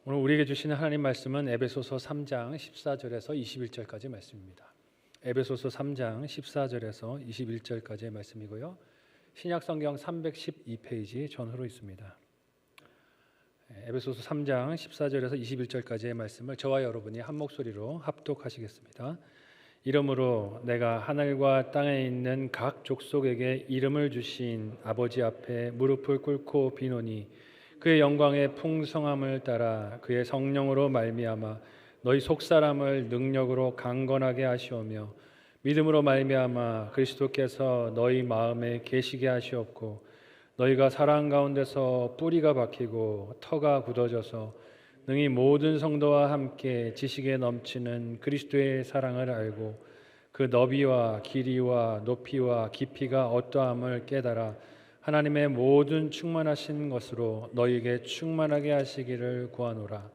오늘 우리에게 주시는 하나님 말씀은 에베소서 3장 14절에서 21절까지 말씀입니다. 에베소서 3장 14절에서 21절까지의 말씀이고요. 신약 성경 312페이지 전후로 있습니다. 에베소서 3장 14절에서 21절까지의 말씀을 저와 여러분이 한 목소리로 합독하시겠습니다. 이러므로 내가 하늘과 땅에 있는 각 족속에게 이름을 주신 아버지 앞에 무릎을 꿇고 비노니 그의 영광의 풍성함을 따라 그의 성령으로 말미암아 너희 속사람을 능력으로 강건하게 하시오며 믿음으로 말미암아 그리스도께서 너희 마음에 계시게 하시옵고 너희가 사랑 가운데서 뿌리가 박히고 터가 굳어져서 능히 모든 성도와 함께 지식에 넘치는 그리스도의 사랑을 알고 그 너비와 길이와 높이와 깊이가 어떠함을 깨달아 하나님의 모든 충만하신 것으로 너희에게 충만하게 하시기를 구하노라.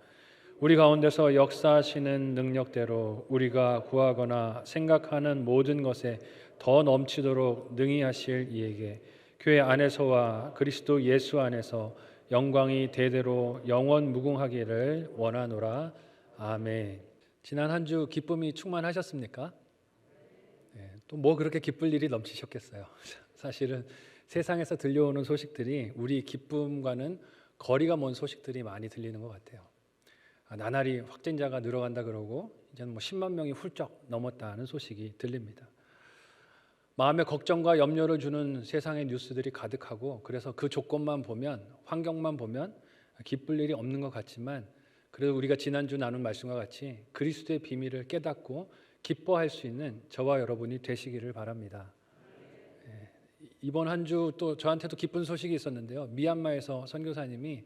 우리 가운데서 역사하시는 능력대로 우리가 구하거나 생각하는 모든 것에 더 넘치도록 능히 하실 이에게 교회 안에서와 그리스도 예수 안에서 영광이 대대로 영원 무궁하기를 원하노라. 아멘. 지난 한 주 기쁨이 충만하셨습니까? 또 뭐 그렇게 기쁠 일이 넘치셨겠어요. 사실은 세상에서 들려오는 소식들이 우리 기쁨과는 거리가 먼 소식들이 많이 들리는 것 같아요. 나날이 확진자가 늘어간다 그러고 이제는 10만 명이 훌쩍 넘었다는 소식이 들립니다. 마음에 걱정과 염려를 주는 세상의 뉴스들이 가득하고 그래서 그 조건만 보면, 환경만 보면 기쁠 일이 없는 것 같지만 그래도 우리가 지난주 나눈 말씀과 같이 그리스도의 비밀을 깨닫고 기뻐할 수 있는 저와 여러분이 되시기를 바랍니다. 이번 한 주 또 저한테도 기쁜 소식이 있었는데요. 미얀마에서 선교사님이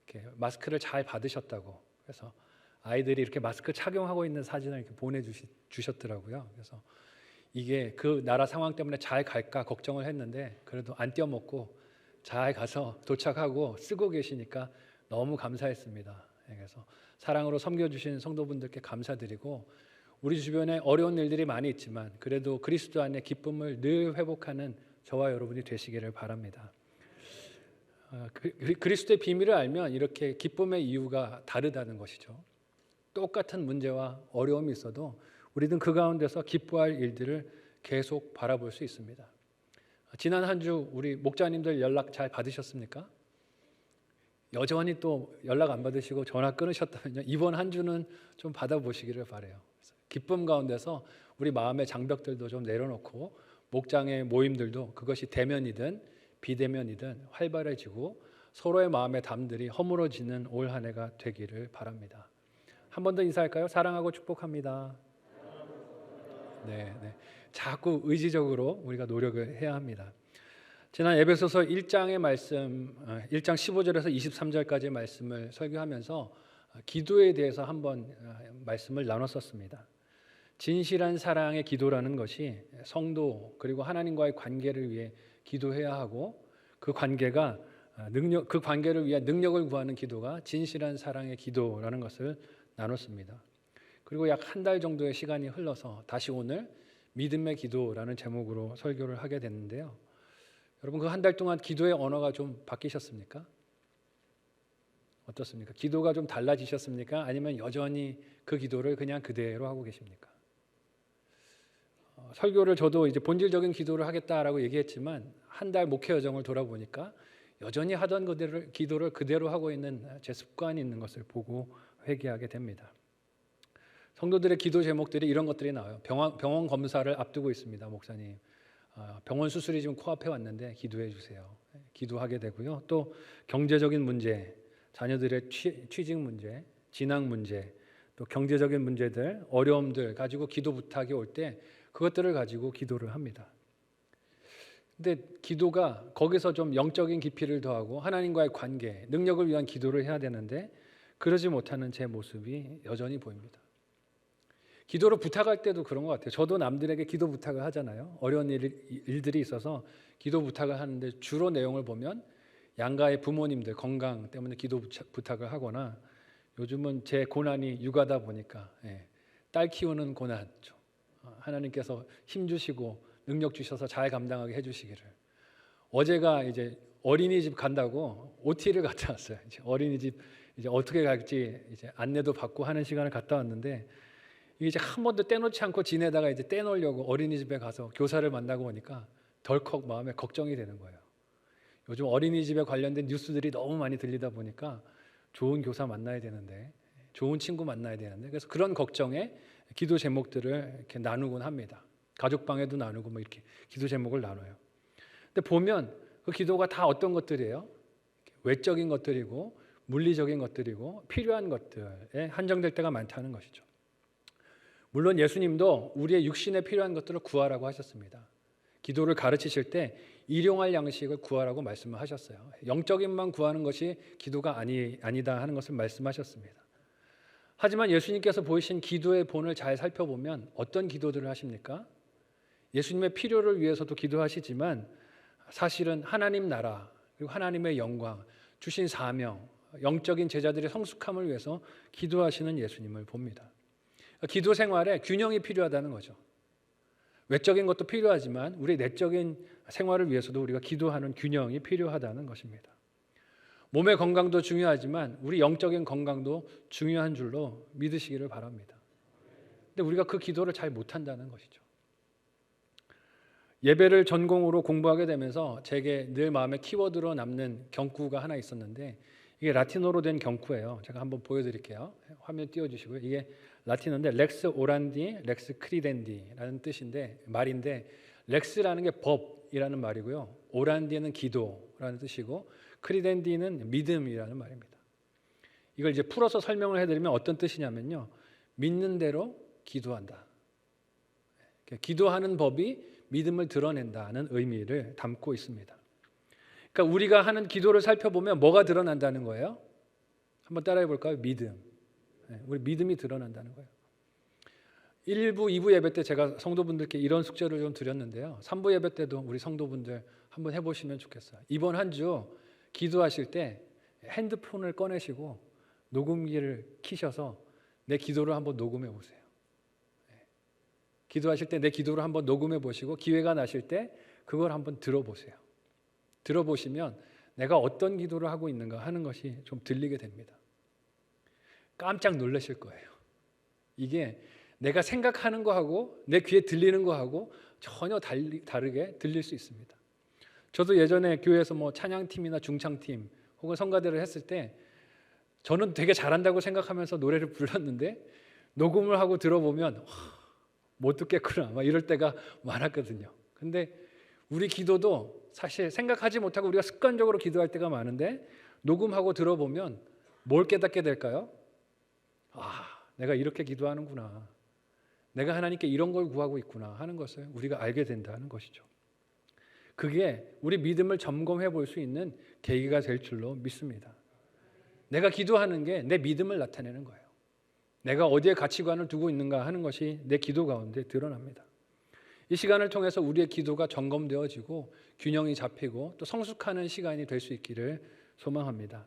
이렇게 마스크를 잘 받으셨다고, 그래서 아이들이 이렇게 마스크 착용하고 있는 사진을 이렇게 보내주셨더라고요. 그래서 이게 그 나라 상황 때문에 잘 갈까 걱정을 했는데 그래도 안 떼어먹고 잘 가서 도착하고 쓰고 계시니까 너무 감사했습니다. 그래서 사랑으로 섬겨주신 성도분들께 감사드리고 우리 주변에 어려운 일들이 많이 있지만 그래도 그리스도 안에 기쁨을 늘 회복하는 저와 여러분이 되시기를 바랍니다. 그리스도의 비밀을 알면 이렇게 기쁨의 이유가 다르다는 것이죠. 똑같은 문제와 어려움이 있어도 우리는 그 가운데서 기뻐할 일들을 계속 바라볼 수 있습니다. 지난 한 주 우리 목자님들 연락 잘 받으셨습니까? 여전히 또 연락 안 받으시고 전화 끊으셨다면요, 이번 한 주는 좀 받아보시기를 바라요. 기쁨 가운데서 우리 마음의 장벽들도 좀 내려놓고 목장의 모임들도 그것이 대면이든 비대면이든 활발해지고 서로의 마음의 담들이 허물어지는 올 한 해가 되기를 바랍니다. 한 번 더 인사할까요? 사랑하고 축복합니다. 네. 자꾸 의지적으로 우리가 노력을 해야 합니다. 지난 에베소서 1장의 말씀, 1장 15절에서 23절까지의 말씀을 설교하면서 기도에 대해서 한번 말씀을 나눴었습니다. 진실한 사랑의 기도라는 것이 성도 그리고 하나님과의 관계를 위해 기도해야 하고 그 관계를 위해 능력을 구하는 기도가 진실한 사랑의 기도라는 것을 나눴습니다. 그리고 약 한 달 정도의 시간이 흘러서 다시 오늘 믿음의 기도라는 제목으로 설교를 하게 됐는데요. 여러분 그 한 달 동안 기도의 언어가 좀 바뀌셨습니까? 어떻습니까? 기도가 좀 달라지셨습니까? 아니면 여전히 그 기도를 그냥 그대로 하고 계십니까? 설교를 저도 이제 본질적인 기도를 하겠다라고 얘기했지만 한 달 목회 여정을 돌아보니까 여전히 하던 기도를 그대로 하고 있는 제 습관이 있는 것을 보고 회개하게 됩니다. 성도들의 기도 제목들이 이런 것들이 나와요. 병원 검사를 앞두고 있습니다. 목사님, 병원 수술이 지금 코앞에 왔는데 기도해 주세요. 기도하게 되고요. 또 경제적인 문제, 자녀들의 취직 문제, 진학 문제, 또 경제적인 문제들, 어려움들 가지고 기도 부탁이 올 때 그것들을 가지고 기도를 합니다. 근데 기도가 거기서 좀 영적인 깊이를 더하고 하나님과의 관계, 능력을 위한 기도를 해야 되는데 그러지 못하는 제 모습이 여전히 보입니다. 기도를 부탁할 때도 그런 것 같아요. 저도 남들에게 기도 부탁을 하잖아요. 어려운 일들이 있어서 기도 부탁을 하는데 주로 내용을 보면 양가의 부모님들 건강 때문에 기도 부탁을 하거나 요즘은 제 고난이 육아다 보니까 딸 키우는 고난죠. 하나님께서 힘 주시고 능력 주셔서 잘 감당하게 해주시기를. 어제가 이제 어린이집 간다고 OT를 갔다 왔어요. 이제 어린이집 이제 어떻게 갈지 이제 안내도 받고 하는 시간을 갔다 왔는데, 이게 이제 한 번도 떼놓지 않고 지내다가 이제 떼놓으려고 어린이집에 가서 교사를 만나고 오니까 덜컥 마음에 걱정이 되는 거예요. 요즘 어린이집에 관련된 뉴스들이 너무 많이 들리다 보니까 좋은 교사 만나야 되는데, 좋은 친구 만나야 되는데, 그래서 그런 걱정에 기도 제목들을 이렇게 나누곤 합니다. 가족방에도 나누고 뭐 이렇게 기도 제목을 나눠요. 근데 보면 그 기도가 다 어떤 것들이에요? 외적인 것들이고 물리적인 것들이고 필요한 것들에 한정될 때가 많다는 것이죠. 물론 예수님도 우리의 육신에 필요한 것들을 구하라고 하셨습니다. 기도를 가르치실 때 일용할 양식을 구하라고 말씀을 하셨어요. 영적인만 구하는 것이 기도가 아니다 하는 것을 말씀하셨습니다. 하지만 예수님께서 보이신 기도의 본을 잘 살펴보면 어떤 기도들을 하십니까? 예수님의 필요를 위해서도 기도하시지만 사실은 하나님 나라 그리고 하나님의 영광, 주신 사명, 영적인 제자들의 성숙함을 위해서 기도하시는 예수님을 봅니다. 기도 생활에 균형이 필요하다는 거죠. 외적인 것도 필요하지만 우리 내적인 생활을 위해서도 우리가 기도하는 균형이 필요하다는 것입니다. 몸의 건강도 중요하지만 우리 영적인 건강도 중요한 줄로 믿으시기를 바랍니다. 근데 우리가 그 기도를 잘 못한다는 것이죠. 예배를 전공으로 공부하게 되면서 제게 늘 마음에 키워드로 남는 경구가 하나 있었는데, 이게 라틴어로 된 경구예요. 제가 한번 보여드릴게요. 화면 띄워주시고요. 이게 라틴어인데 렉스 오란디, 렉스 크리덴디라는 뜻인데 말인데, 렉스라는 게 법이라는 말이고요. 오란디는 기도라는 뜻이고 크리덴디는 믿음이라는 말입니다. 이걸 이제 풀어서 설명을 해드리면 어떤 뜻이냐면요, 믿는 대로 기도한다. 기도하는 법이 믿음을 드러낸다는 의미를 담고 있습니다. 그러니까 우리가 하는 기도를 살펴보면 뭐가 드러난다는 거예요? 한번 따라해 볼까요? 믿음. 우리 믿음이 드러난다는 거예요. 1부, 2부 예배 때 제가 성도분들께 이런 숙제를 좀 드렸는데요. 3부 예배 때도 우리 성도분들 한번 해보시면 좋겠어요. 이번 한 주 기도하실 때 핸드폰을 꺼내시고 녹음기를 켜셔서 내 기도를 한번 녹음해 보세요. 기도하실 때 내 기도를 한번 녹음해 보시고 기회가 나실 때 그걸 한번 들어보세요. 들어보시면 내가 어떤 기도를 하고 있는가 하는 것이 좀 들리게 됩니다. 깜짝 놀라실 거예요. 이게 내가 생각하는 거하고 내 귀에 들리는 거하고 전혀 다르게 들릴 수 있습니다. 저도 예전에 교회에서 뭐 찬양팀이나 중창팀 혹은 성가대를 했을 때 저는 되게 잘한다고 생각하면서 노래를 불렀는데 녹음을 하고 들어보면 못 듣겠구나 막 이럴 때가 많았거든요. 근데 우리 기도도 사실 생각하지 못하고 우리가 습관적으로 기도할 때가 많은데 녹음하고 들어보면 뭘 깨닫게 될까요? 내가 이렇게 기도하는구나, 내가 하나님께 이런 걸 구하고 있구나 하는 것을 우리가 알게 된다는 것이죠. 그게 우리 믿음을 점검해 볼 수 있는 계기가 될 줄로 믿습니다. 내가 기도하는 게 내 믿음을 나타내는 거예요. 내가 어디에 가치관을 두고 있는가 하는 것이 내 기도 가운데 드러납니다. 이 시간을 통해서 우리의 기도가 점검되어지고 균형이 잡히고 또 성숙하는 시간이 될 수 있기를 소망합니다.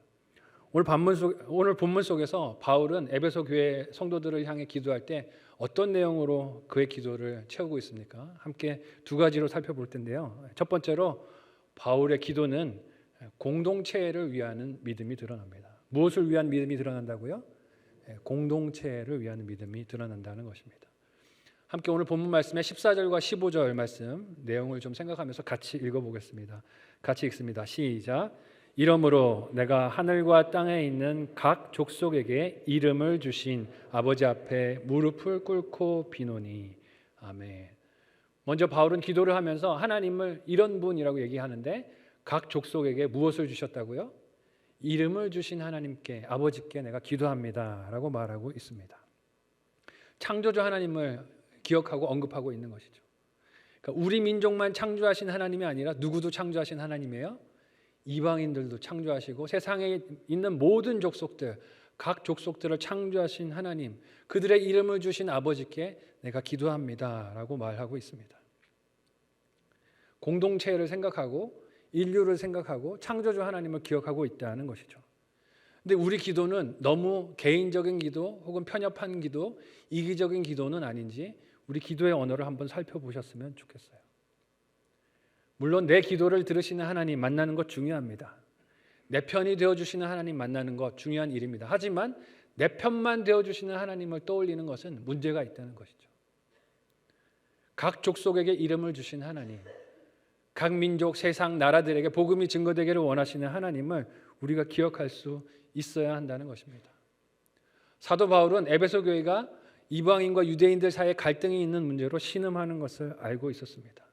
오늘 본문 속에서 바울은 에베소 교회 성도들을 향해 기도할 때 어떤 내용으로 그의 기도를 채우고 있습니까? 함께 두 가지로 살펴볼 텐데요. 첫 번째로 바울의 기도는 공동체를 위하는 믿음이 드러납니다. 무엇을 위한 믿음이 드러난다고요? 공동체를 위한 믿음이 드러난다는 것입니다. 함께 오늘 본문 말씀의 14절과 15절 말씀 내용을 좀 생각하면서 같이 읽어보겠습니다. 같이 읽습니다. 시작. 이러므로 내가 하늘과 땅에 있는 각 족속에게 이름을 주신 아버지 앞에 무릎을 꿇고 비노니. 아멘. 먼저 바울은 기도를 하면서 하나님을 이런 분이라고 얘기하는데 각 족속에게 무엇을 주셨다고요? 이름을 주신 하나님께, 아버지께 내가 기도합니다 라고 말하고 있습니다. 창조주 하나님을 기억하고 언급하고 있는 것이죠. 그러니까 우리 민족만 창조하신 하나님이 아니라 누구도 창조하신 하나님이에요. 이방인들도 창조하시고 세상에 있는 모든 족속들, 각 족속들을 창조하신 하나님, 그들의 이름을 주신 아버지께 내가 기도합니다 라고 말하고 있습니다. 공동체를 생각하고 인류를 생각하고 창조주 하나님을 기억하고 있다는 것이죠. 근데 우리 기도는 너무 개인적인 기도 혹은 편협한 기도, 이기적인 기도는 아닌지 우리 기도의 언어를 한번 살펴보셨으면 좋겠어요. 물론 내 기도를 들으시는 하나님 만나는 것 중요합니다. 내 편이 되어주시는 하나님 만나는 것 중요한 일입니다. 하지만 내 편만 되어주시는 하나님을 떠올리는 것은 문제가 있다는 것이죠. 각 족속에게 이름을 주신 하나님, 각 민족, 세상, 나라들에게 복음이 증거되기를 원하시는 하나님을 우리가 기억할 수 있어야 한다는 것입니다. 사도 바울은 에베소 교회가 이방인과 유대인들 사이에 갈등이 있는 문제로 신음하는 것을 알고 있었습니다.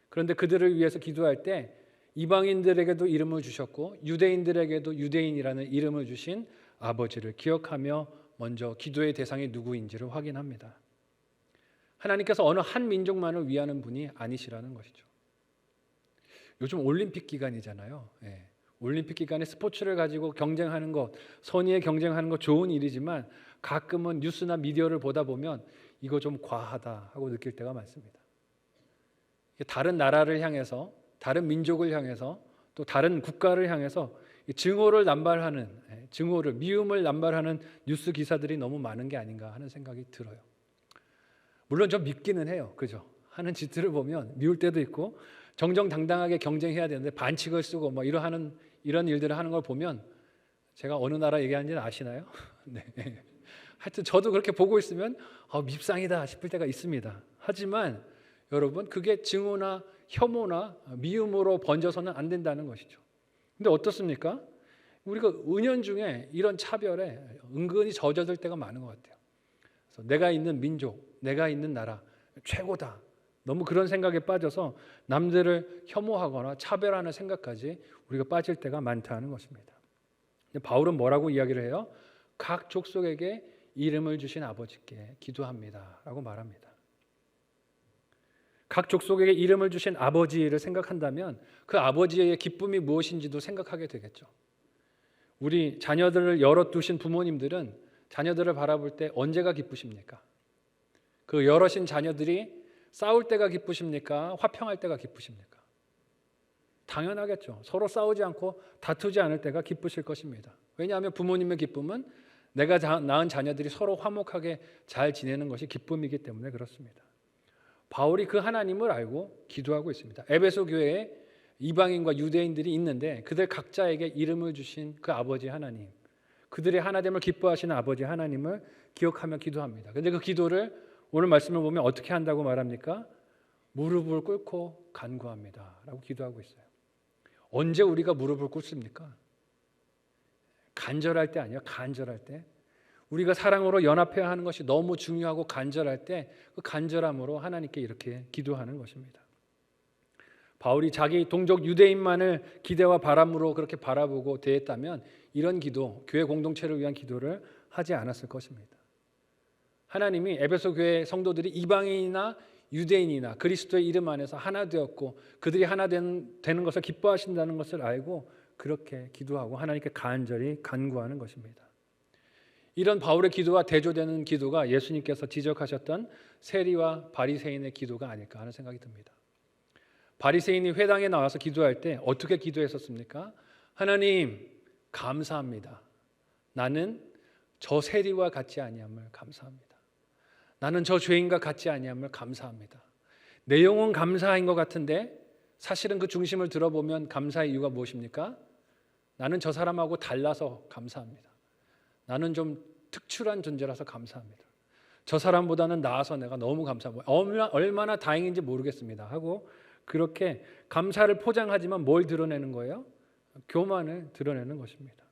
그런데 그들을 위해서 기도할 때 이방인들에게도 이름을 주셨고 유대인들에게도 유대인이라는 이름을 주신 아버지를 기억하며 먼저 기도의 대상이 누구인지를 확인합니다. 하나님께서 어느 한 민족만을 위하는 분이 아니시라는 것이죠. 요즘 올림픽 기간이잖아요. 올림픽 기간에 스포츠를 가지고 경쟁하는 것, 선의의 경쟁하는 것 좋은 일이지만 가끔은 뉴스나 미디어를 보다 보면 이거 좀 과하다 하고 느낄 때가 많습니다. 다른 나라를 향해서, 다른 민족을 향해서, 또 다른 국가를 향해서 증오를 남발하는, 미움을 남발하는 뉴스 기사들이 너무 많은 게 아닌가 하는 생각이 들어요. 물론 좀 밉기는 해요. 그죠? 하는 짓들을 보면 미울 때도 있고 정정당당하게 경쟁해야 되는데 반칙을 쓰고 뭐 이런 일들을 하는 걸 보면 제가 어느 나라 얘기하는지는 아시나요? 네. 하여튼 저도 그렇게 보고 있으면 밉상이다 싶을 때가 있습니다. 하지만 여러분 그게 증오나 혐오나 미움으로 번져서는 안 된다는 것이죠. 근데 어떻습니까? 우리가 은연중에 이런 차별에 은근히 젖어들 때가 많은 것 같아요. 그래서 내가 있는 민족, 내가 있는 나라 최고다. 너무 그런 생각에 빠져서 남들을 혐오하거나 차별하는 생각까지 우리가 빠질 때가 많다는 것입니다. 바울은 뭐라고 이야기를 해요? 각 족속에게 이름을 주신 아버지께 기도합니다 라고 말합니다. 각 족속에게 이름을 주신 아버지를 생각한다면 그 아버지의 기쁨이 무엇인지도 생각하게 되겠죠. 우리 자녀들을 열어두신 부모님들은 자녀들을 바라볼 때 언제가 기쁘십니까? 그 여럿인 자녀들이 싸울 때가 기쁘십니까? 화평할 때가 기쁘십니까? 당연하겠죠. 서로 싸우지 않고 다투지 않을 때가 기쁘실 것입니다. 왜냐하면 부모님의 기쁨은 내가 낳은 자녀들이 서로 화목하게 잘 지내는 것이 기쁨이기 때문에 그렇습니다. 바울이 그 하나님을 알고 기도하고 있습니다. 에베소 교회에 이방인과 유대인들이 있는데 그들 각자에게 이름을 주신 그 아버지 하나님, 그들의 하나됨을 기뻐하시는 아버지 하나님을 기억하며 기도합니다. 그런데 그 기도를 오늘 말씀을 보면 어떻게 한다고 말합니까? 무릎을 꿇고 간구합니다 라고 기도하고 있어요. 언제 우리가 무릎을 꿇습니까? 간절할 때 아니에요. 간절할 때. 우리가 사랑으로 연합해야 하는 것이 너무 중요하고 간절할 때 그 간절함으로 하나님께 이렇게 기도하는 것입니다. 바울이 자기 동족 유대인만을 기대와 바람으로 그렇게 바라보고 대했다면 이런 기도, 교회 공동체를 위한 기도를 하지 않았을 것입니다. 하나님이 에베소 교회 성도들이 이방인이나 유대인이나 그리스도의 이름 안에서 하나 되었고 그들이 하나 되는 것을 기뻐하신다는 것을 알고 그렇게 기도하고 하나님께 간절히 간구하는 것입니다. 이런 바울의 기도와 대조되는 기도가 예수님께서 지적하셨던 세리와 바리새인의 기도가 아닐까 하는 생각이 듭니다. 바리새인이 회당에 나와서 기도할 때 어떻게 기도했었습니까? 하나님 감사합니다. 나는 저 세리와 같지 아니함을 감사합니다. 나는 저 죄인과 같지 아니함을 감사합니다. 내용은 감사인 것 같은데 사실은 그 중심을 들어보면 감사의 이유가 무엇입니까? 나는 저 사람하고 달라서 감사합니다. 나는 좀 특출한 존재라서 감사합니다. 저 사람보다는 나아서 내가 너무 감사합니다. 얼마나 다행인지 모르겠습니다 하고 그렇게 감사를 포장하지만 뭘 드러내는 거예요? 교만을 드러내는 것입니다.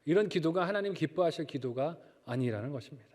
이런 기도가 하나님 기뻐하실 기도가 아니라는 것입니다.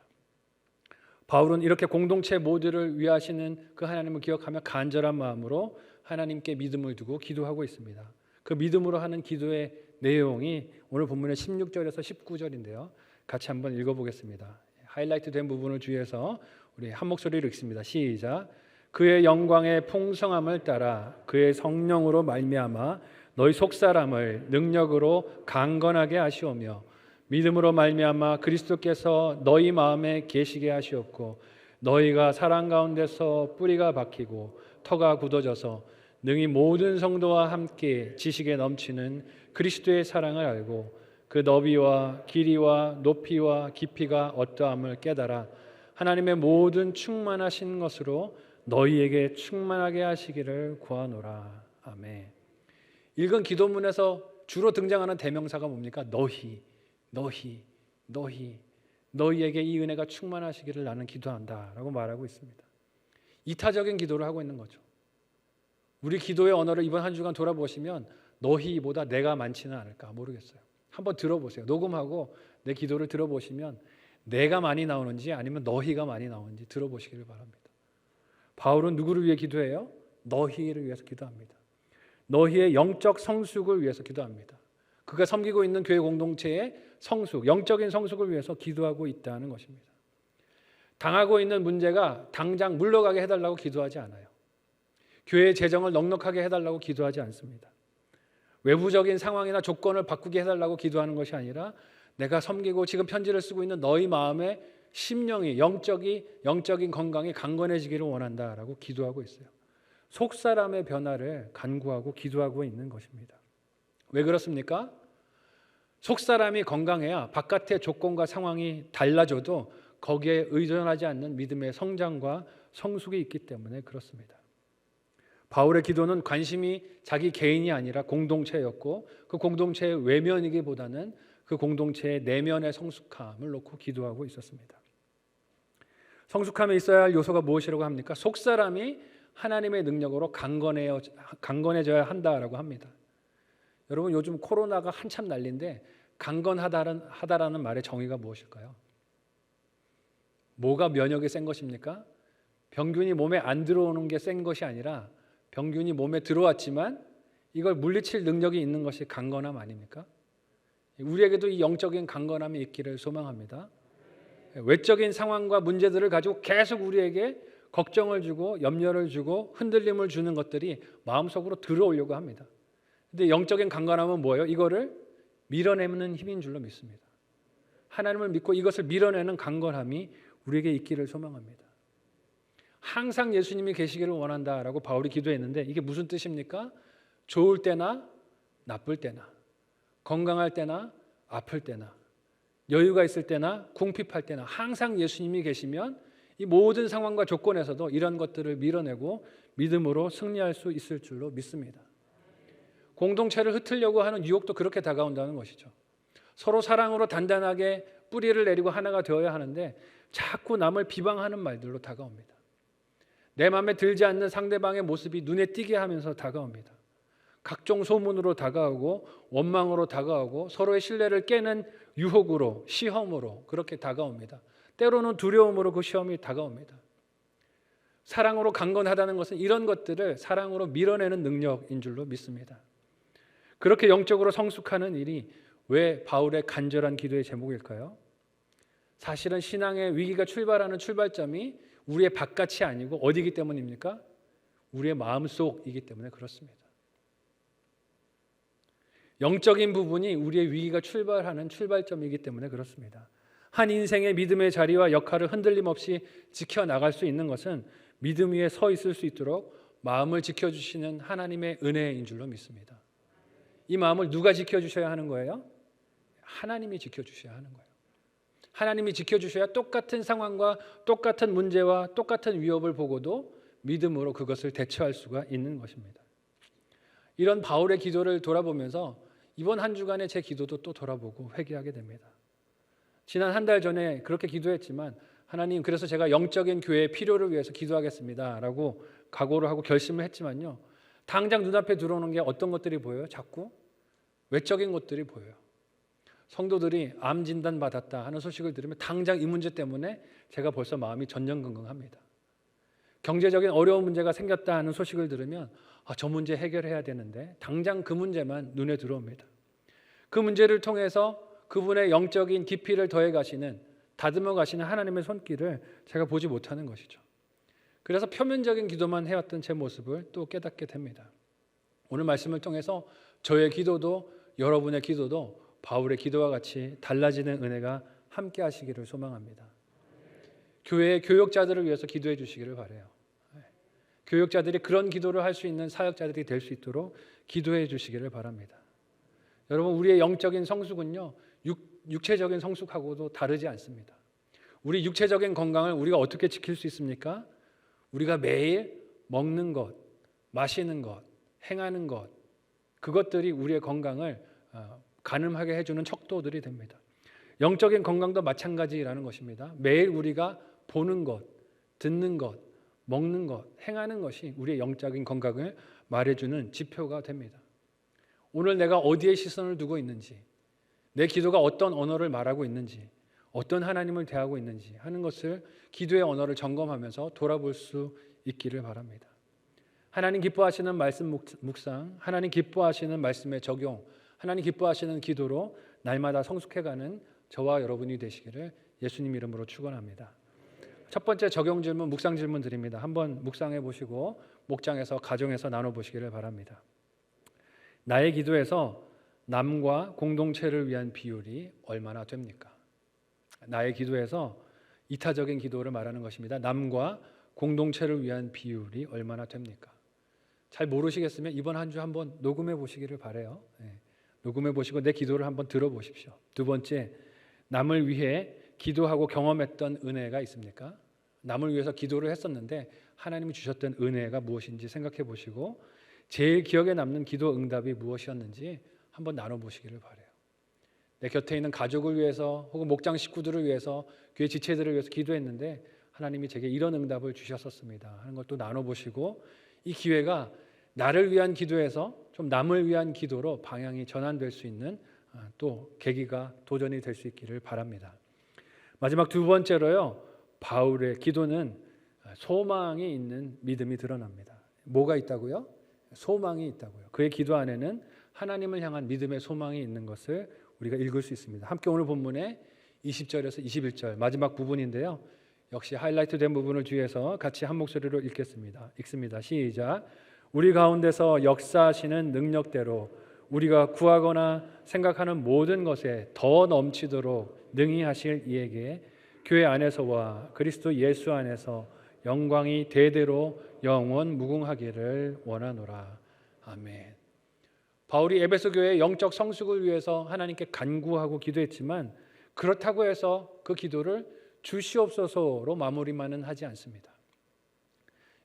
바울은 이렇게 공동체 모두를 위하시는 그 하나님을 기억하며 간절한 마음으로 하나님께 믿음을 두고 기도하고 있습니다. 그 믿음으로 하는 기도의 내용이 오늘 본문의 16절에서 19절인데요. 같이 한번 읽어보겠습니다. 하이라이트 된 부분을 주의해서 우리 한 목소리로 읽습니다. 시작. 그의 영광의 풍성함을 따라 그의 성령으로 말미암아 너희 속사람을 능력으로 강건하게 하시오며 믿음으로 말미암아 그리스도께서 너희 마음에 계시게 하시옵고 너희가 사랑 가운데서 뿌리가 박히고 터가 굳어져서 능히 모든 성도와 함께 지식에 넘치는 그리스도의 사랑을 알고 그 너비와 길이와 높이와 깊이가 어떠함을 깨달아 하나님의 모든 충만하신 것으로 너희에게 충만하게 하시기를 구하노라. 아멘. 읽은 기도문에서 주로 등장하는 대명사가 뭡니까? 너희, 너희에게 이 은혜가 충만하시기를 나는 기도한다라고 말하고 있습니다. 이타적인 기도를 하고 있는 거죠. 우리 기도의 언어를 이번 한 주간 돌아보시면 너희보다 내가 많지는 않을까 모르겠어요. 한번 들어보세요. 녹음하고 내 기도를 들어보시면 내가 많이 나오는지 아니면 너희가 많이 나오는지 들어보시기를 바랍니다. 바울은 누구를 위해 기도해요? 너희를 위해서 기도합니다. 너희의 영적 성숙을 위해서 기도합니다. 그가 섬기고 있는 교회 공동체의 성숙, 영적인 성숙을 위해서 기도하고 있다는 것입니다. 당하고 있는 문제가 당장 물러가게 해달라고 기도하지 않아요. 교회의 재정을 넉넉하게 해달라고 기도하지 않습니다. 외부적인 상황이나 조건을 바꾸게 해달라고 기도하는 것이 아니라 내가 섬기고 지금 편지를 쓰고 있는 너희 마음의 심령이 영적인 건강이 강건해지기를 원한다라고 기도하고 있어요. 속사람의 변화를 간구하고 기도하고 있는 것입니다. 왜 그렇습니까? 속사람이 건강해야 바깥의 조건과 상황이 달라져도 거기에 의존하지 않는 믿음의 성장과 성숙이 있기 때문에 그렇습니다. 바울의 기도는 관심이 자기 개인이 아니라 공동체였고 그 공동체의 외면이기보다는 그 공동체의 내면의 성숙함을 놓고 기도하고 있었습니다. 성숙함에 있어야 할 요소가 무엇이라고 합니까? 속사람이 하나님의 능력으로 강건해져야 한다라고 합니다. 여러분 요즘 코로나가 한참 난리인데 강건하다라는 말의 정의가 무엇일까요? 뭐가 면역이 센 것입니까? 병균이 몸에 안 들어오는 게 센 것이 아니라 병균이 몸에 들어왔지만 이걸 물리칠 능력이 있는 것이 강건함 아닙니까? 우리에게도 이 영적인 강건함이 있기를 소망합니다. 외적인 상황과 문제들을 가지고 계속 우리에게 걱정을 주고 염려를 주고 흔들림을 주는 것들이 마음속으로 들어오려고 합니다. 근데 영적인 강건함은 뭐예요? 이거를 밀어내는 힘인 줄로 믿습니다. 하나님을 믿고 이것을 밀어내는 강건함이 우리에게 있기를 소망합니다. 항상 예수님이 계시기를 원한다라고 바울이 기도했는데 이게 무슨 뜻입니까? 좋을 때나 나쁠 때나 건강할 때나 아플 때나 여유가 있을 때나 궁핍할 때나 항상 예수님이 계시면 이 모든 상황과 조건에서도 이런 것들을 밀어내고 믿음으로 승리할 수 있을 줄로 믿습니다. 공동체를 흩으려고 하는 유혹도 그렇게 다가온다는 것이죠. 서로 사랑으로 단단하게 뿌리를 내리고 하나가 되어야 하는데 자꾸 남을 비방하는 말들로 다가옵니다. 내 마음에 들지 않는 상대방의 모습이 눈에 띄게 하면서 다가옵니다. 각종 소문으로 다가오고 원망으로 다가오고 서로의 신뢰를 깨는 유혹으로 시험으로 그렇게 다가옵니다. 때로는 두려움으로 그 시험이 다가옵니다. 사랑으로 강건하다는 것은 이런 것들을 사랑으로 밀어내는 능력인 줄로 믿습니다. 그렇게 영적으로 성숙하는 일이 왜 바울의 간절한 기도의 제목일까요? 사실은 신앙의 위기가 출발하는 출발점이 우리의 바깥이 아니고 어디이기 때문입니까? 우리의 마음속이기 때문에 그렇습니다. 영적인 부분이 우리의 위기가 출발하는 출발점이기 때문에 그렇습니다. 한 인생의 믿음의 자리와 역할을 흔들림 없이 지켜나갈 수 있는 것은 믿음 위에 서 있을 수 있도록 마음을 지켜주시는 하나님의 은혜인 줄로 믿습니다. 이 마음을 누가 지켜주셔야 하는 거예요? 하나님이 지켜주셔야 하는 거예요. 하나님이 지켜주셔야 똑같은 상황과 똑같은 문제와 똑같은 위협을 보고도 믿음으로 그것을 대처할 수가 있는 것입니다. 이런 바울의 기도를 돌아보면서 이번 한 주간의 제 기도도 또 돌아보고 회개하게 됩니다. 지난 한 달 전에 그렇게 기도했지만 하나님 그래서 제가 영적인 교회의 필요를 위해서 기도하겠습니다 라고 각오를 하고 결심을 했지만요, 당장 눈앞에 들어오는 게 어떤 것들이 보여요? 자꾸 외적인 것들이 보여요. 성도들이 암 진단 받았다 하는 소식을 들으면 당장 이 문제 때문에 제가 벌써 마음이 전전긍긍합니다. 경제적인 어려운 문제가 생겼다 하는 소식을 들으면 저 문제 해결해야 되는데 당장 그 문제만 눈에 들어옵니다. 그 문제를 통해서 그분의 영적인 깊이를 더해 가시는, 다듬어 가시는 하나님의 손길을 제가 보지 못하는 것이죠. 그래서 표면적인 기도만 해왔던 제 모습을 또 깨닫게 됩니다. 오늘 말씀을 통해서 저의 기도도 여러분의 기도도 바울의 기도와 같이 달라지는 은혜가 함께 하시기를 소망합니다. 교회의 교역자들을 위해서 기도해 주시기를 바라요. 교역자들이 그런 기도를 할 수 있는 사역자들이 될 수 있도록 기도해 주시기를 바랍니다. 여러분, 우리의 영적인 성숙은요, 육체적인 성숙하고도 다르지 않습니다. 우리 육체적인 건강을 우리가 어떻게 지킬 수 있습니까? 우리가 매일 먹는 것, 마시는 것, 행하는 것, 그것들이 우리의 건강을 가늠하게 해주는 척도들이 됩니다. 영적인 건강도 마찬가지라는 것입니다. 매일 우리가 보는 것, 듣는 것, 먹는 것, 행하는 것이 우리의 영적인 건강을 말해주는 지표가 됩니다. 오늘 내가 어디에 시선을 두고 있는지, 내 기도가 어떤 언어를 말하고 있는지, 어떤 하나님을 대하고 있는지 하는 것을 기도의 언어를 점검하면서 돌아볼 수 있기를 바랍니다. 하나님 기뻐하시는 말씀 묵상, 하나님 기뻐하시는 말씀의 적용, 하나님 기뻐하시는 기도로 날마다 성숙해가는 저와 여러분이 되시기를 예수님 이름으로 축원합니다. 첫 번째 적용 질문, 묵상 질문 드립니다. 한번 묵상해 보시고 목장에서 가정에서 나눠 보시기를 바랍니다. 나의 기도에서 남과 공동체를 위한 비율이 얼마나 됩니까? 나의 기도에서 이타적인 기도를 말하는 것입니다. 남과 공동체를 위한 비율이 얼마나 됩니까? 잘 모르시겠으면 이번 한 주 한번 녹음해 보시기를 바라요. 녹음해 보시고 내 기도를 한번 들어보십시오. 두 번째, 남을 위해 기도하고 경험했던 은혜가 있습니까? 남을 위해서 기도를 했었는데 하나님이 주셨던 은혜가 무엇인지 생각해 보시고 제일 기억에 남는 기도 응답이 무엇이었는지 한번 나눠보시기를 바라요. 내 곁에 있는 가족을 위해서 혹은 목장 식구들을 위해서 교회 지체들을 위해서 기도했는데 하나님이 제게 이런 응답을 주셨었습니다 하는 것도 나눠보시고 이 기회가 나를 위한 기도에서 좀 남을 위한 기도로 방향이 전환될 수 있는 또 계기가 도전이 될 수 있기를 바랍니다. 마지막 두 번째로요, 바울의 기도는 소망이 있는 믿음이 드러납니다. 뭐가 있다고요? 소망이 있다고요. 그의 기도 안에는 하나님을 향한 믿음의 소망이 있는 것을 우리가 읽을 수 있습니다. 함께 오늘 본문의 20절에서 21절 마지막 부분인데요. 역시 하이라이트 된 부분을 주의해서 같이 한 목소리로 읽겠습니다. 읽습니다. 시작. 우리 가운데서 역사하시는 능력대로 우리가 구하거나 생각하는 모든 것에 더 넘치도록 능히 하실 이에게 교회 안에서와 그리스도 예수 안에서 영광이 대대로 영원 무궁하기를 원하노라. 아멘. 바울이 에베소 교회의 영적 성숙을 위해서 하나님께 간구하고 기도했지만 그렇다고 해서 그 기도를 주시옵소서로 마무리만은 하지 않습니다.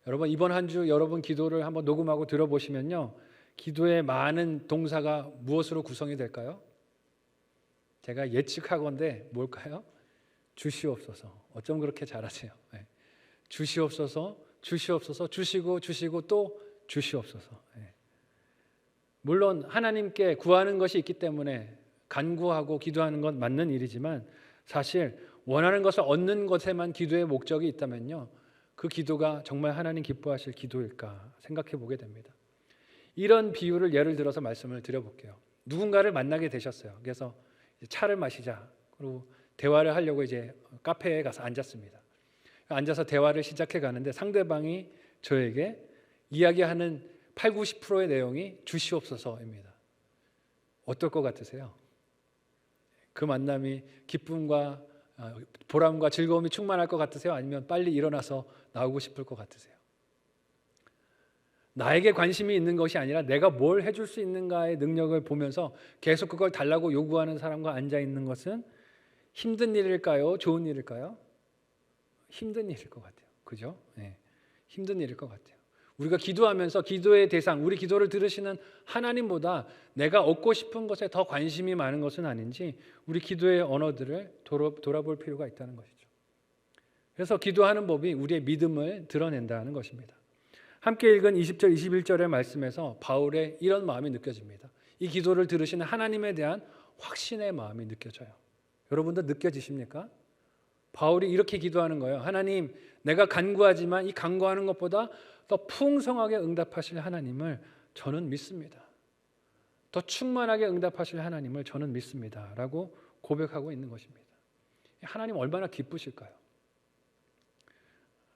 여러분 이번 한 주 여러분 기도를 한번 녹음하고 들어보시면요. 기도의 많은 동사가 무엇으로 구성이 될까요? 제가 예측하건대 뭘까요? 주시옵소서. 어쩜 그렇게 잘하세요? 네. 주시옵소서, 주시옵소서, 주시고 또 주시옵소서. 네. 물론 하나님께 구하는 것이 있기 때문에 간구하고 기도하는 건 맞는 일이지만 사실 원하는 것을 얻는 것에만 기도의 목적이 있다면요. 그 기도가 정말 하나님 기뻐하실 기도일까 생각해 보게 됩니다. 이런 비유를 예를 들어서 말씀을 드려볼게요. 누군가를 만나게 되셨어요. 그래서 차를 마시자. 그리고 대화를 하려고 이제 카페에 가서 앉았습니다. 앉아서 대화를 시작해 가는데 상대방이 저에게 이야기하는 8, 90%의 내용이 주시옵소서입니다. 어떨 것 같으세요? 그 만남이 기쁨과 보람과 즐거움이 충만할 것 같으세요? 아니면 빨리 일어나서 나오고 싶을 것 같으세요? 나에게 관심이 있는 것이 아니라 내가 뭘 해줄 수 있는가의 능력을 보면서 계속 그걸 달라고 요구하는 사람과 앉아 있는 것은 힘든 일일까요? 좋은 일일까요? 힘든 일일 것 같아요. 그죠? 네. 힘든 일일 것 같아요. 우리가 기도하면서 기도의 대상, 우리 기도를 들으시는 하나님보다 내가 얻고 싶은 것에 더 관심이 많은 것은 아닌지 우리 기도의 언어들을 돌아볼 필요가 있다는 것이죠. 그래서 기도하는 법이 우리의 믿음을 드러낸다는 것입니다. 함께 읽은 20절, 21절의 말씀에서 바울의 이런 마음이 느껴집니다. 이 기도를 들으시는 하나님에 대한 확신의 마음이 느껴져요. 여러분도 느껴지십니까? 바울이 이렇게 기도하는 거예요. 하나님, 내가 간구하지만 이 간구하는 것보다 더 풍성하게 응답하실 하나님을 저는 믿습니다. 더 충만하게 응답하실 하나님을 저는 믿습니다. 라고 고백하고 있는 것입니다. 하나님 얼마나 기쁘실까요?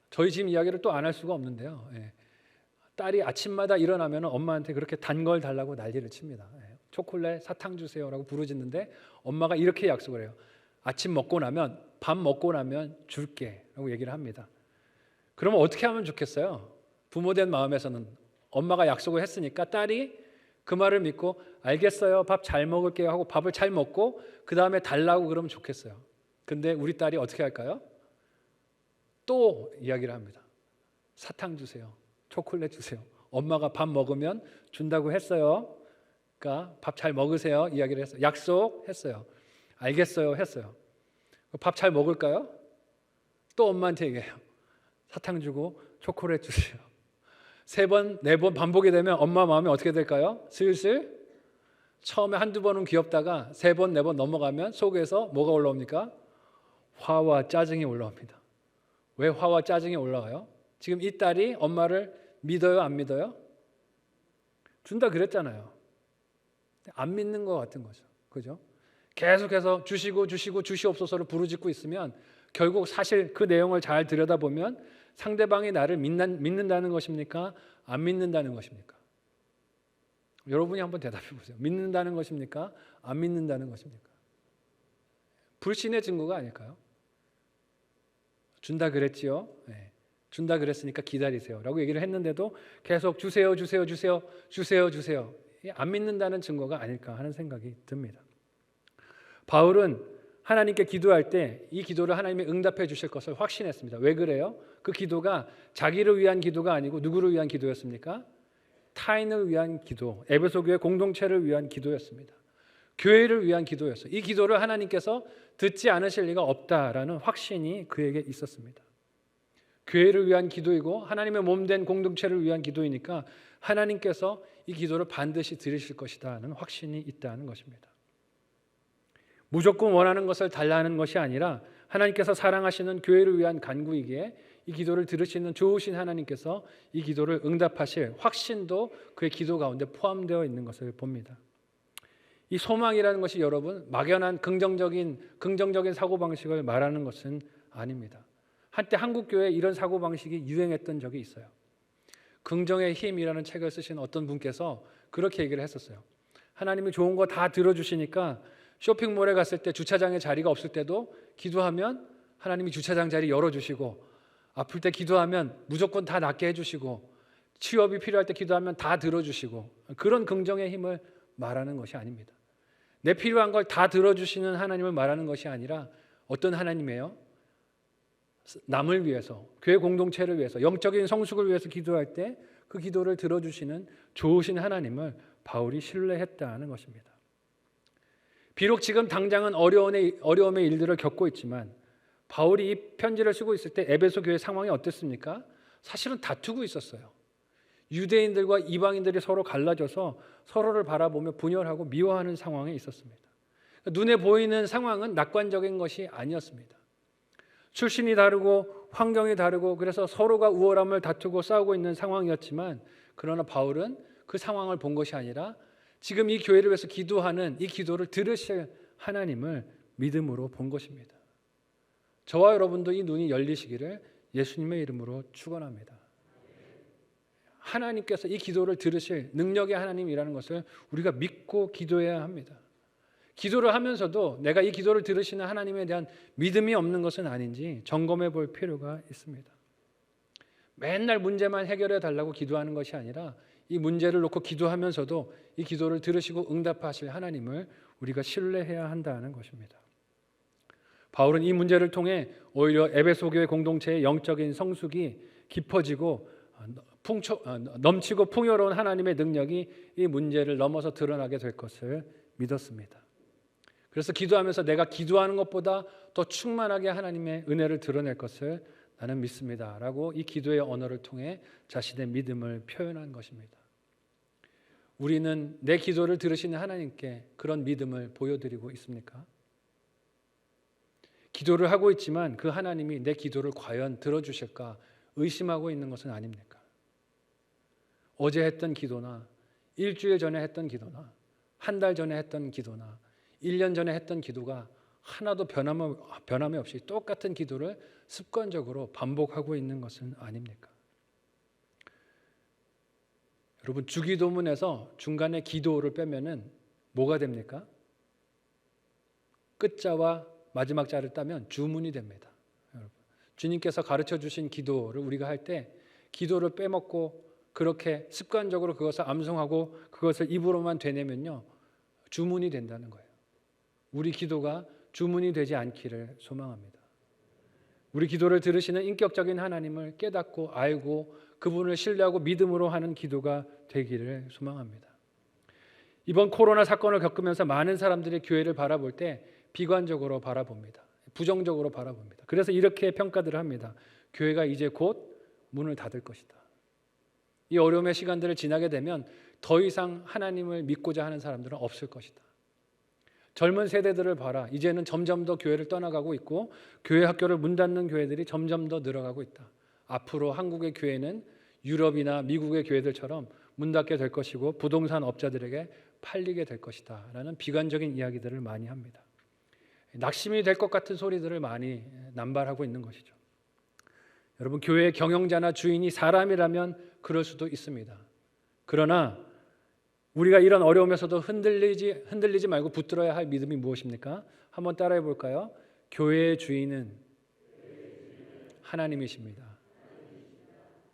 저희 집 이야기를 또 안 할 수가 없는데요. 딸이 아침마다 일어나면 엄마한테 그렇게 단 걸 달라고 난리를 칩니다. 초콜릿, 사탕 주세요라고 부르짖는데 엄마가 이렇게 약속을 해요. 아침 먹고 나면, 밥 먹고 나면 줄게 라고 얘기를 합니다. 그러면 어떻게 하면 좋겠어요? 부모된 마음에서는 엄마가 약속을 했으니까 딸이 그 말을 믿고 알겠어요, 밥 잘 먹을게요 하고 밥을 잘 먹고 그 다음에 달라고 그러면 좋겠어요. 근데 우리 딸이 어떻게 할까요? 또 이야기를 합니다. 사탕 주세요, 초콜릿 주세요. 엄마가 밥 먹으면 준다고 했어요. 밥 잘 먹으세요 이야기를 했어요. 약속했어요. 알겠어요 했어요. 밥 잘 먹을까요? 또 엄마한테 얘기해요. 사탕 주고 초콜릿 주세요. 3번, 4번 반복이 되면 엄마 마음이 어떻게 될까요? 슬슬 처음에 한두 번은 귀엽다가 3번, 4번 넘어가면 속에서 뭐가 올라옵니까? 화와 짜증이 올라옵니다. 왜 화와 짜증이 올라와요? 지금 이 딸이 엄마를 믿어요, 안 믿어요? 준다 그랬잖아요. 안 믿는 것 같은 거죠. 그죠? 계속해서 주시고 주시옵소서를 부르짖고 있으면 결국 사실 그 내용을 잘 들여다보면 상대방이 나를 믿는다는 것입니까? 안 믿는다는 것입니까? 여러분이 한번 대답해 보세요. 믿는다는 것입니까? 안 믿는다는 것입니까? 불신의 증거가 아닐까요? 준다 그랬지요. 네. 준다 그랬으니까 기다리세요 라고 얘기를 했는데도 계속 주세요. 안 믿는다는 증거가 아닐까 하는 생각이 듭니다. 바울은 하나님께 기도할 때 이 기도를 하나님이 응답해 주실 것을 확신했습니다. 왜 그래요? 그 기도가 자기를 위한 기도가 아니고 누구를 위한 기도였습니까? 타인을 위한 기도, 에베소 교회 공동체를 위한 기도였습니다. 교회를 위한 기도였어요. 이 기도를 하나님께서 듣지 않으실 리가 없다라는 확신이 그에게 있었습니다. 교회를 위한 기도이고 하나님의 몸된 공동체를 위한 기도이니까 하나님께서 이 기도를 반드시 들으실 것이다는 확신이 있다는 것입니다. 무조건 원하는 것을 달라는 것이 아니라 하나님께서 사랑하시는 교회를 위한 간구이기에 이 기도를 들으시는 좋으신 하나님께서 이 기도를 응답하실 확신도 그의 기도 가운데 포함되어 있는 것을 봅니다. 이 소망이라는 것이 여러분 막연한 긍정적인 사고방식을 말하는 것은 아닙니다. 한때 한국교회에 이런 사고방식이 유행했던 적이 있어요. 긍정의 힘이라는 책을 쓰신 어떤 분께서 그렇게 얘기를 했었어요. 하나님이 좋은 거 다 들어주시니까 쇼핑몰에 갔을 때 주차장에 자리가 없을 때도 기도하면 하나님이 주차장 자리 열어주시고, 아플 때 기도하면 무조건 다 낫게 해주시고, 취업이 필요할 때 기도하면 다 들어주시고, 그런 긍정의 힘을 말하는 것이 아닙니다. 내 필요한 걸 다 들어주시는 하나님을 말하는 것이 아니라 어떤 하나님이에요? 남을 위해서, 교회 공동체를 위해서, 영적인 성숙을 위해서 기도할 때 그 기도를 들어주시는 좋으신 하나님을 바울이 신뢰했다는 것입니다. 비록 지금 당장은 어려움의 일들을 겪고 있지만 바울이 이 편지를 쓰고 있을 때 에베소 교회 상황이 어땠습니까? 사실은 다투고 있었어요. 유대인들과 이방인들이 서로 갈라져서 서로를 바라보며 분열하고 미워하는 상황에 있었습니다. 눈에 보이는 상황은 낙관적인 것이 아니었습니다. 출신이 다르고 환경이 다르고 그래서 서로가 우월함을 다투고 싸우고 있는 상황이었지만, 그러나 바울은 그 상황을 본 것이 아니라 지금 이 교회를 위해서 기도하는 이 기도를 들으실 하나님을 믿음으로 본 것입니다. 저와 여러분도 이 눈이 열리시기를 예수님의 이름으로 축원합니다. 하나님께서 이 기도를 들으실 능력의 하나님이라는 것을 우리가 믿고 기도해야 합니다. 기도를 하면서도 내가 이 기도를 들으시는 하나님에 대한 믿음이 없는 것은 아닌지 점검해 볼 필요가 있습니다. 맨날 문제만 해결해 달라고 기도하는 것이 아니라 이 문제를 놓고 기도하면서도 이 기도를 들으시고 응답하실 하나님을 우리가 신뢰해야 한다는 것입니다. 바울은 이 문제를 통해 오히려 에베소 교회 공동체의 영적인 성숙이 깊어지고 넘치고 풍요로운 하나님의 능력이 이 문제를 넘어서 드러나게 될 것을 믿었습니다. 그래서 기도하면서 내가 기도하는 것보다 더 충만하게 하나님의 은혜를 드러낼 것을 나는 믿습니다 라고 이 기도의 언어를 통해 자신의 믿음을 표현한 것입니다. 우리는 내 기도를 들으시는 하나님께 그런 믿음을 보여드리고 있습니까? 기도를 하고 있지만 그 하나님이 내 기도를 과연 들어주실까 의심하고 있는 것은 아닙니까? 어제 했던 기도나 일주일 전에 했던 기도나 한 달 전에 했던 기도나 1년 전에 했던 기도가 하나도 변함이 없이 똑같은 기도를 습관적으로 반복하고 있는 것은 아닙니까? 여러분, 주기도문에서 중간에 기도를 빼면은 뭐가 됩니까? 끝자와 마지막 자를 따면 주문이 됩니다. 여러분, 주님께서 가르쳐 주신 기도를 우리가 할 때 기도를 빼먹고 그렇게 습관적으로 그것을 암송하고 그것을 입으로만 되뇌면요, 주문이 된다는 거예요. 우리 기도가 주문이 되지 않기를 소망합니다. 우리 기도를 들으시는 인격적인 하나님을 깨닫고 알고 그분을 신뢰하고 믿음으로 하는 기도가 되기를 소망합니다. 이번 코로나 사건을 겪으면서 많은 사람들이 교회를 바라볼 때 비관적으로 바라봅니다. 부정적으로 바라봅니다. 그래서 이렇게 평가들을 합니다. 교회가 이제 곧 문을 닫을 것이다. 이 어려움의 시간들을 지나게 되면 더 이상 하나님을 믿고자 하는 사람들은 없을 것이다. 젊은 세대들을 봐라. 이제는 점점 더 교회를 떠나가고 있고 교회 학교를 문 닫는 교회들이 점점 더 늘어가고 있다. 앞으로 한국의 교회는 유럽이나 미국의 교회들처럼 문 닫게 될 것이고 부동산 업자들에게 팔리게 될 것이다 라는 비관적인 이야기들을 많이 합니다. 낙심이 될 것 같은 소리들을 많이 남발하고 있는 것이죠. 여러분, 교회의 경영자나 주인이 사람이라면 그럴 수도 있습니다. 그러나 우리가 이런 어려움에서도 흔들리지 말고 붙들어야 할 믿음이 무엇입니까? 한번 따라해 볼까요? 교회의 주인은 하나님이십니다.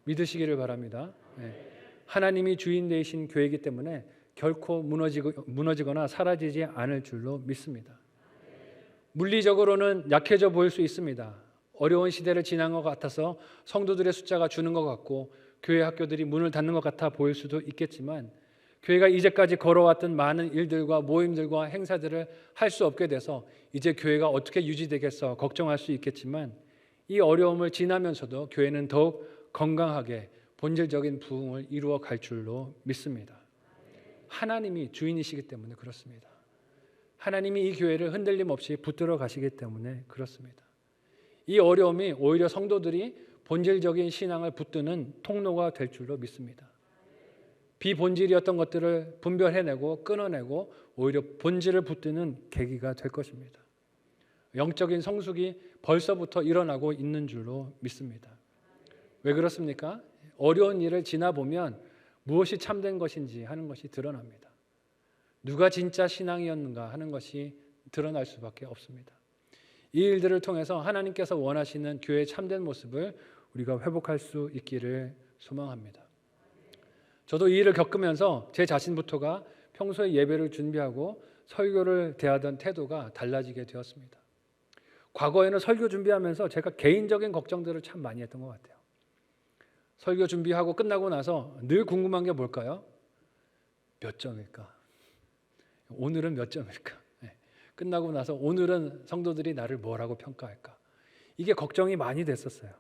믿으시기를 바랍니다. 네. 하나님이 주인 되신 교회이기 때문에 결코 무너지거나 사라지지 않을 줄로 믿습니다. 물리적으로는 약해져 보일 수 있습니다. 어려운 시대를 지난 것 같아서 성도들의 숫자가 주는 것 같고 교회 학교들이 문을 닫는 것 같아 보일 수도 있겠지만 교회가 이제까지 걸어왔던 많은 일들과 모임들과 행사들을 할 수 없게 돼서 이제 교회가 어떻게 유지되겠어 걱정할 수 있겠지만 이 어려움을 지나면서도 교회는 더욱 건강하게 본질적인 부흥을 이루어 갈 줄로 믿습니다. 하나님이 주인이시기 때문에 그렇습니다. 하나님이 이 교회를 흔들림 없이 붙들어 가시기 때문에 그렇습니다. 이 어려움이 오히려 성도들이 본질적인 신앙을 붙드는 통로가 될 줄로 믿습니다. 비본질이었던 것들을 분별해내고 끊어내고 오히려 본질을 붙드는 계기가 될 것입니다. 영적인 성숙이 벌써부터 일어나고 있는 줄로 믿습니다. 왜 그렇습니까? 어려운 일을 지나보면 무엇이 참된 것인지 하는 것이 드러납니다. 누가 진짜 신앙이었는가 하는 것이 드러날 수밖에 없습니다. 이 일들을 통해서 하나님께서 원하시는 교회의 참된 모습을 우리가 회복할 수 있기를 소망합니다. 저도 이 일을 겪으면서 제 자신부터가 평소에 예배를 준비하고 설교를 대하던 태도가 달라지게 되었습니다. 과거에는 설교 준비하면서 제가 개인적인 걱정들을 참 많이 했던 것 같아요. 설교 준비하고 끝나고 나서 늘 궁금한 게 뭘까요? 몇 점일까? 오늘은 몇 점일까? 끝나고 나서 오늘은 성도들이 나를 뭐라고 평가할까? 이게 걱정이 많이 됐었어요.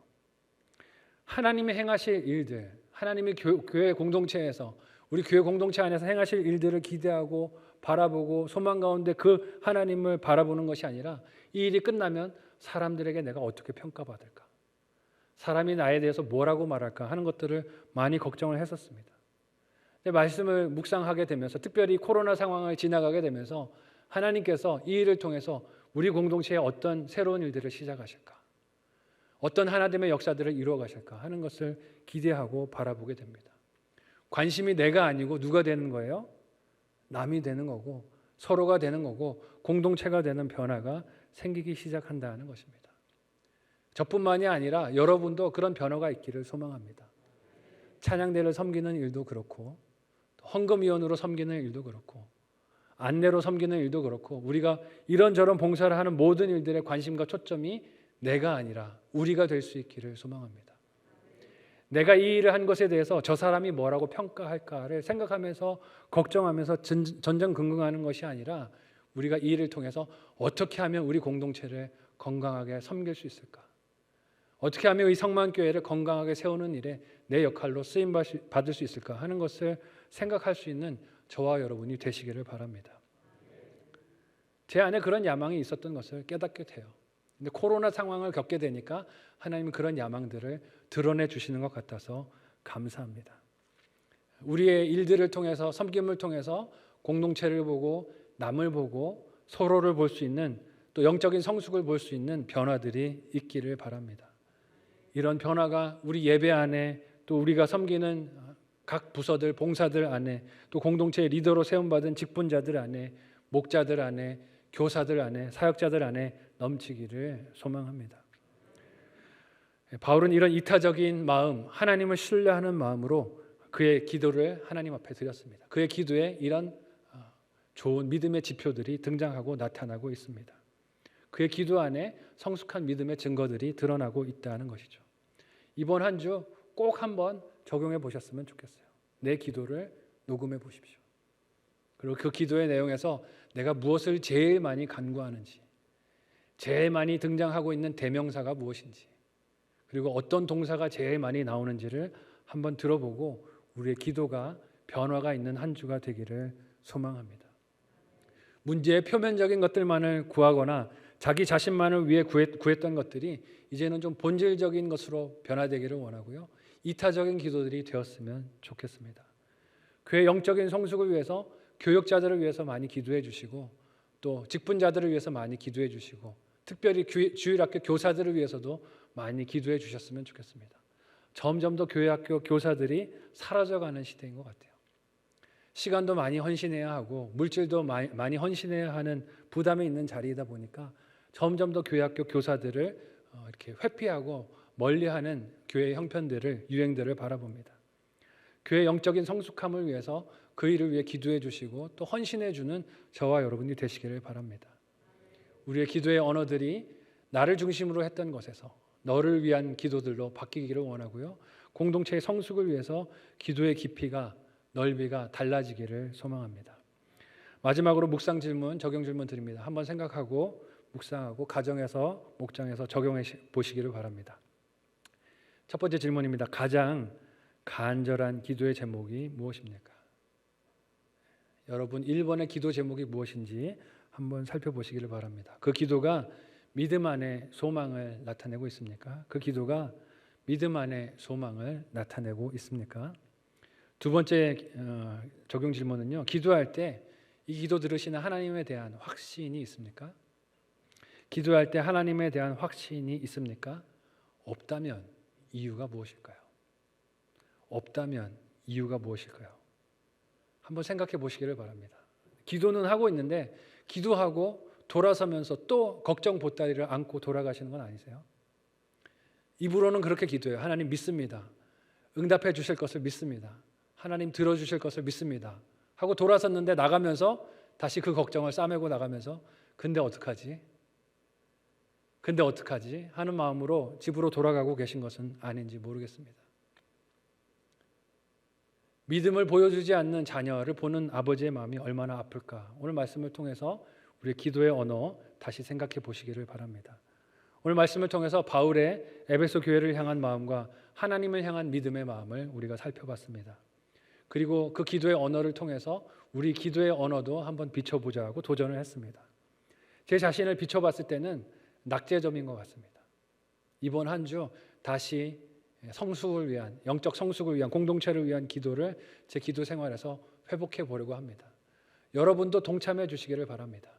하나님이 행하실 일들, 하나님이 교회 공동체에서 우리 교회 공동체 안에서 행하실 일들을 기대하고 바라보고 소망 가운데 그 하나님을 바라보는 것이 아니라 이 일이 끝나면 사람들에게 내가 어떻게 평가받을까? 사람이 나에 대해서 뭐라고 말할까 하는 것들을 많이 걱정을 했었습니다. 말씀을 묵상하게 되면서 특별히 코로나 상황을 지나가게 되면서 하나님께서 이 일을 통해서 우리 공동체에 어떤 새로운 일들을 시작하실까? 어떤 하나님의 역사들을 이루어 가실까 하는 것을 기대하고 바라보게 됩니다. 관심이 내가 아니고 누가 되는 거예요? 남이 되는 거고 서로가 되는 거고 공동체가 되는 변화가 생기기 시작한다는 것입니다. 저뿐만이 아니라 여러분도 그런 변화가 있기를 소망합니다. 찬양대를 섬기는 일도 그렇고 헌금위원으로 섬기는 일도 그렇고 안내로 섬기는 일도 그렇고 우리가 이런저런 봉사를 하는 모든 일들의 관심과 초점이 내가 아니라 우리가 될 수 있기를 소망합니다. 내가 이 일을 한 것에 대해서 저 사람이 뭐라고 평가할까를 생각하면서 걱정하면서 전전긍긍하는 것이 아니라 우리가 이 일을 통해서 어떻게 하면 우리 공동체를 건강하게 섬길 수 있을까? 어떻게 하면 이 성만교회를 건강하게 세우는 일에 내 역할로 쓰임 받을 수 있을까 하는 것을 생각할 수 있는 저와 여러분이 되시기를 바랍니다. 제 안에 그런 야망이 있었던 것을 깨닫게 돼요. 근데 코로나 상황을 겪게 되니까 하나님은 그런 야망들을 드러내 주시는 것 같아서 감사합니다. 우리의 일들을 통해서 섬김을 통해서 공동체를 보고 남을 보고 서로를 볼 수 있는 또 영적인 성숙을 볼 수 있는 변화들이 있기를 바랍니다. 이런 변화가 우리 예배 안에 또 우리가 섬기는 각 부서들, 봉사들 안에 또 공동체의 리더로 세움받은 직분자들 안에 목자들 안에 교사들 안에 사역자들 안에 넘치기를 소망합니다. 바울은 이런 이타적인 마음, 하나님을 신뢰하는 마음으로 그의 기도를 하나님 앞에 드렸습니다. 그의 기도에 이런 좋은 믿음의 지표들이 등장하고 나타나고 있습니다. 그의 기도 안에 성숙한 믿음의 증거들이 드러나고 있다는 것이죠. 이번 한 주 꼭 한번 적용해 보셨으면 좋겠어요. 내 기도를 녹음해 보십시오. 그리고 그 기도의 내용에서 내가 무엇을 제일 많이 간구하는지, 제일 많이 등장하고 있는 대명사가 무엇인지, 그리고 어떤 동사가 제일 많이 나오는지를 한번 들어보고 우리의 기도가 변화가 있는 한 주가 되기를 소망합니다. 문제의 표면적인 것들만을 구하거나 자기 자신만을 위해 구했던 것들이 이제는 좀 본질적인 것으로 변화되기를 원하고요. 이타적인 기도들이 되었으면 좋겠습니다. 교회 영적인 성숙을 위해서 교역자들을 위해서 많이 기도해 주시고, 또 직분자들을 위해서 많이 기도해 주시고, 특별히 주일학교 교사들을 위해서도 많이 기도해 주셨으면 좋겠습니다. 점점 더 교회학교 교사들이 사라져가는 시대인 것 같아요. 시간도 많이 헌신해야 하고 물질도 많이 헌신해야 하는 부담이 있는 자리이다 보니까 점점 더 교회학교 교사들을 이렇게 회피하고 멀리하는 교회의 형편들을, 유행들을 바라봅니다. 교회 영적인 성숙함을 위해서 그 일을 위해 기도해 주시고 또 헌신해 주는 저와 여러분이 되시기를 바랍니다. 우리의 기도의 언어들이 나를 중심으로 했던 것에서 너를 위한 기도들로 바뀌기를 원하고요. 공동체의 성숙을 위해서 기도의 깊이가, 넓이가 달라지기를 소망합니다. 마지막으로 묵상 질문, 적용 질문 드립니다. 한번 생각하고 묵상하고 가정에서, 목장에서 적용해 보시기를 바랍니다. 첫 번째 질문입니다. 가장 간절한 기도의 제목이 무엇입니까? 여러분 1번의 기도 제목이 무엇인지 한번 살펴보시기를 바랍니다. 그 기도가 믿음 안에 소망을 나타내고 있습니까? 그 기도가 믿음 안에 소망을 나타내고 있습니까? 두 번째 적용 질문은요. 기도할 때 이 기도 들으시는 하나님에 대한 확신이 있습니까? 기도할 때 하나님에 대한 확신이 있습니까? 없다면 이유가 무엇일까요? 없다면 이유가 무엇일까요? 한번 생각해 보시기를 바랍니다. 기도는 하고 있는데 기도하고 돌아서면서 또 걱정 보따리를 안고 돌아가시는 건 아니세요? 입으로는 그렇게 기도해요. 하나님 믿습니다. 응답해 주실 것을 믿습니다. 하나님 들어주실 것을 믿습니다. 하고 돌아섰는데 나가면서 다시 그 걱정을 싸매고 나가면서 근데 어떡하지? 하는 마음으로 집으로 돌아가고 계신 것은 아닌지 모르겠습니다. 믿음을 보여주지 않는 자녀를 보는 아버지의 마음이 얼마나 아플까? 오늘 말씀을 통해서 우리의 기도의 언어 다시 생각해 보시기를 바랍니다. 오늘 말씀을 통해서 바울의 에베소 교회를 향한 마음과 하나님을 향한 믿음의 마음을 우리가 살펴봤습니다. 그리고 그 기도의 언어를 통해서 우리 기도의 언어도 한번 비춰보자 하고 도전을 했습니다. 제 자신을 비춰봤을 때는 낙제점인 것 같습니다. 이번 한 주 다시 성숙을 위한, 영적 성숙을 위한, 공동체를 위한 기도를 제 기도 생활에서 회복해 보려고 합니다. 여러분도 동참해 주시기를 바랍니다.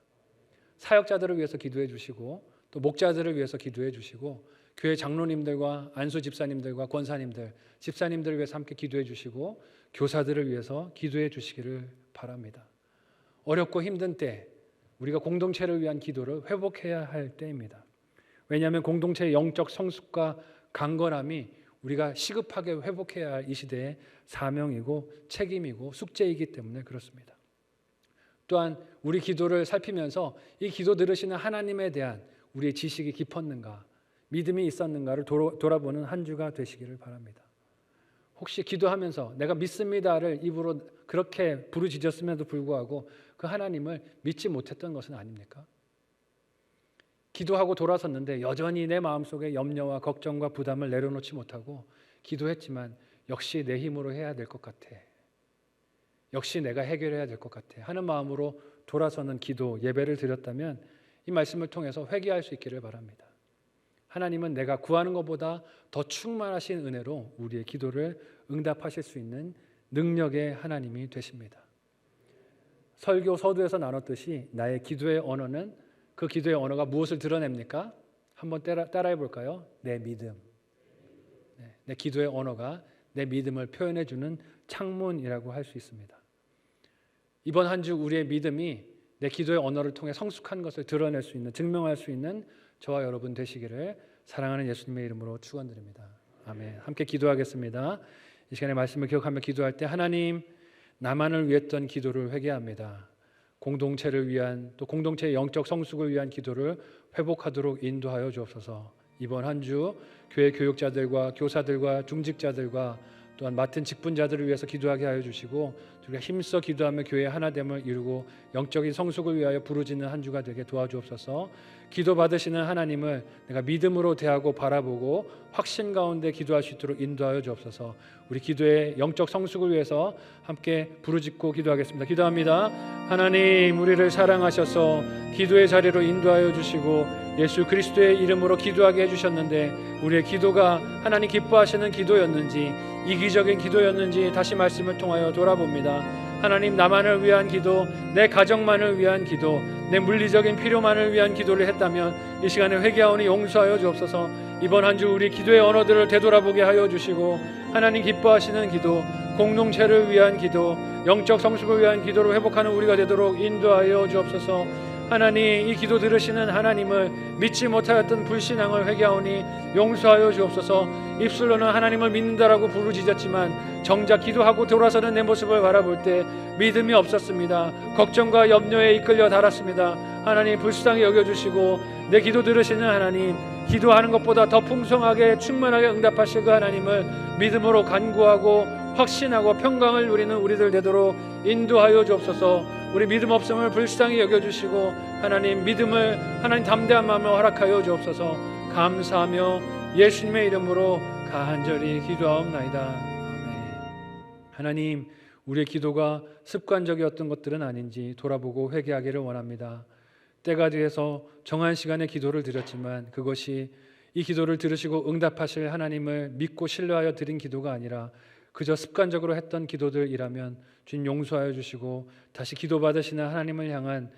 사역자들을 위해서 기도해 주시고 또 목자들을 위해서 기도해 주시고 교회 장로님들과 안수 집사님들과 권사님들, 집사님들을 위해서 함께 기도해 주시고 교사들을 위해서 기도해 주시기를 바랍니다. 어렵고 힘든 때 우리가 공동체를 위한 기도를 회복해야 할 때입니다. 왜냐하면 공동체의 영적 성숙과 강건함이 우리가 시급하게 회복해야 할 이 시대의 사명이고 책임이고 숙제이기 때문에 그렇습니다. 또한 우리 기도를 살피면서 이 기도 들으시는 하나님에 대한 우리의 지식이 깊었는가, 믿음이 있었는가를 돌아보는 한 주가 되시기를 바랍니다. 혹시 기도하면서 내가 믿습니다를 입으로 그렇게 부르짖었음에도 불구하고 그 하나님을 믿지 못했던 것은 아닙니까? 기도하고 돌아섰는데 여전히 내 마음속에 염려와 걱정과 부담을 내려놓지 못하고 기도했지만 역시 내 힘으로 해야 될 것 같아. 역시 내가 해결해야 될 것 같아 하는 마음으로 돌아서는 기도, 예배를 드렸다면 이 말씀을 통해서 회개할 수 있기를 바랍니다. 하나님은 내가 구하는 것보다 더 충만하신 은혜로 우리의 기도를 응답하실 수 있는 능력의 하나님이 되십니다. 설교 서두에서 나눴듯이 나의 기도의 언어는, 그 기도의 언어가 무엇을 드러냅니까? 한번 따라해 볼까요? 내 믿음. 내 기도의 언어가 내 믿음을 표현해 주는 창문이라고 할 수 있습니다. 이번 한 주 우리의 믿음이 내 기도의 언어를 통해 성숙한 것을 드러낼 수 있는, 증명할 수 있는 저와 여러분 되시기를 사랑하는 예수님의 이름으로 축원드립니다. 아멘. 함께 기도하겠습니다. 이 시간에 말씀을 기억하며 기도할 때 하나님, 나만을 위했던 기도를 회개합니다. 공동체를 위한, 또 공동체의 영적 성숙을 위한 기도를 회복하도록 인도하여 주옵소서. 이번 한 주 교회 교육자들과 교사들과 중직자들과 또한 맡은 직분자들을 위해서 기도하게 하여 주시고 우리가 힘써 기도하며 교회의 하나됨을 이루고 영적인 성숙을 위하여 부르짖는 한 주가 되게 도와주옵소서. 기도 받으시는 하나님을 내가 믿음으로 대하고 바라보고 확신 가운데 기도할 수 있도록 인도하여 주옵소서. 우리 기도의 영적 성숙을 위해서 함께 부르짖고 기도하겠습니다. 기도합니다. 하나님, 우리를 사랑하셔서 기도의 자리로 인도하여 주시고 예수 그리스도의 이름으로 기도하게 해주셨는데 우리의 기도가 하나님 기뻐하시는 기도였는지 이기적인 기도였는지 다시 말씀을 통하여 돌아봅니다. 하나님, 나만을 위한 기도, 내 가정만을 위한 기도, 내 물리적인 필요만을 위한 기도를 했다면 이 시간에 회개하오니 용서하여 주옵소서. 이번 한 주 우리 기도의 언어들을 되돌아보게 하여 주시고 하나님 기뻐하시는 기도, 공동체를 위한 기도, 영적 성숙을 위한 기도로 회복하는 우리가 되도록 인도하여 주옵소서. 하나님, 이 기도 들으시는 하나님을 믿지 못하였던 불신앙을 회개하오니 용서하여 주옵소서. 입술로는 하나님을 믿는다라고 부르짖었지만 정작 기도하고 돌아서는 내 모습을 바라볼 때 믿음이 없었습니다. 걱정과 염려에 이끌려 달았습니다. 하나님, 불쌍히 여겨주시고 내 기도 들으시는 하나님, 기도하는 것보다 더 풍성하게 충만하게 응답하실 그 하나님을 믿음으로 간구하고 확신하고 평강을 누리는 우리들 되도록 인도하여 주옵소서. 우리 믿음 없음을 불쌍히 여겨주시고 하나님, 믿음을 하나님 담대한 마음으로 허락하여 주옵소서. 감사하며 예수님의 이름으로 간절히 기도하옵나이다. 아멘. 하나님, 우리의 기도가 습관적이었던 것들은 아닌지 돌아보고 회개하기를 원합니다. 때가 되어서 정한 시간에 기도를 드렸지만 그것이 이 기도를 들으시고 응답하실 하나님을 믿고 신뢰하여 드린 기도가 아니라 그저 습관적으로 했던 기도들이라면 주님 용서하여 주시고 다시 기도 받으시는 하나님을 향한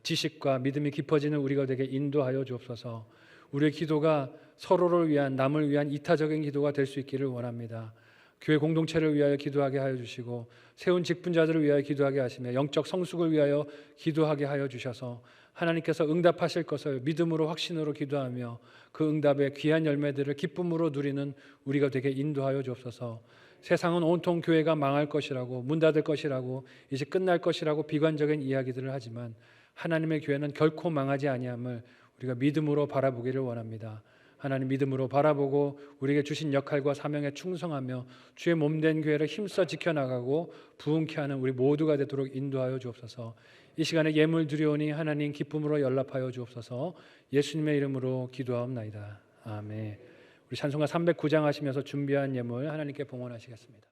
지식과 믿음이 깊어지는 우리가 되게 인도하여 주옵소서. 우리의 기도가 서로를 위한, 남을 위한 이타적인 기도가 될 수 있기를 원합니다. 교회 공동체를 위하여 기도하게 하여 주시고 세운 직분자들을 위하여 기도하게 하시며 영적 성숙을 위하여 기도하게 하여 주셔서 하나님께서 응답하실 것을 믿음으로 확신으로 기도하며 그 응답의 귀한 열매들을 기쁨으로 누리는 우리가 되게 인도하여 주옵소서. 세상은 온통 교회가 망할 것이라고, 문 닫을 것이라고, 이제 끝날 것이라고 비관적인 이야기들을 하지만 하나님의 교회는 결코 망하지 아니함을 우리가 믿음으로 바라보기를 원합니다. 하나님, 믿음으로 바라보고 우리에게 주신 역할과 사명에 충성하며 주의 몸된 교회를 힘써 지켜나가고 부흥케 하는 우리 모두가 되도록 인도하여 주옵소서. 이 시간에 예물 드리오니 하나님 기쁨으로 연락하여 주옵소서. 예수님의 이름으로 기도하옵나이다. 아멘. 우리 찬송가 309장 하시면서 준비한 예물 하나님께 봉헌하시겠습니다.